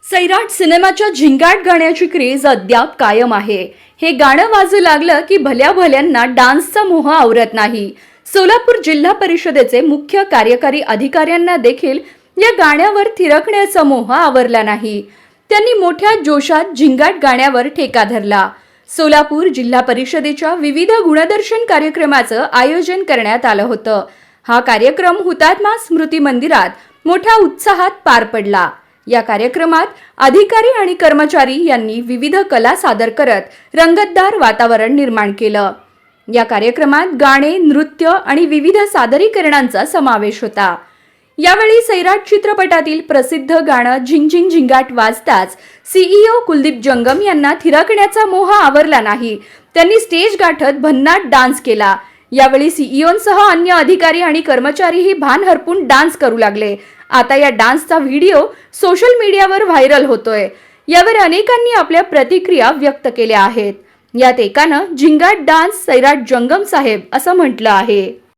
सैराट सिनेमाच्या झिंगाट गाण्याची क्रेज अद्याप कायम आहे। हे गाणं वाजू लागलं की भल्या भल्यांना डान्सचा मोह आवरत नाही। सोलापूर जिल्हा परिषदेचे मुख्य कार्यकारी अधिकाऱ्यांना देखील या गाण्यावर थिरकण्याचा मोह आवरला नाही। त्यांनी मोठ्या जोशात झिंगाट गाण्यावर ठेका धरला। सोलापूर जिल्हा परिषदेच्या विविध गुणदर्शन कार्यक्रमाचं आयोजन करण्यात आलं होतं। हा कार्यक्रम हुतात्मा स्मृती मंदिरात मोठ्या उत्साहात पार पडला। या कार्यक्रमात अधिकारी आणि कर्मचारी यांनी विविध कला सादर करत रंगतदार वातावरण निर्माण केलं। या कार्यक्रमात गाणे, नृत्य आणि विविध सादरीकरणांचा समावेश होता। यावेळी सैराट चित्रपटातील प्रसिद्ध गाणं झिंग झिंग झिंगाट वाजताच सीईओ कुलदीप जंगम यांना थिरकण्याचा मोह आवरला नाही। त्यांनी स्टेज गाठत भन्नाट डान्स केला। यावेळी सीईओंसह अन्य अधिकारी आणि कर्मचारीही भान हरपून डान्स करू लागले। आता या डान्सचा व्हिडिओ सोशल मीडियावर व्हायरल होतोय। यावर अनेकांनी आपल्या प्रतिक्रिया व्यक्त केल्या आहेत। यात एकानं झिंगाट डान्स सैराट जंगम साहेब असं म्हटलं आहे।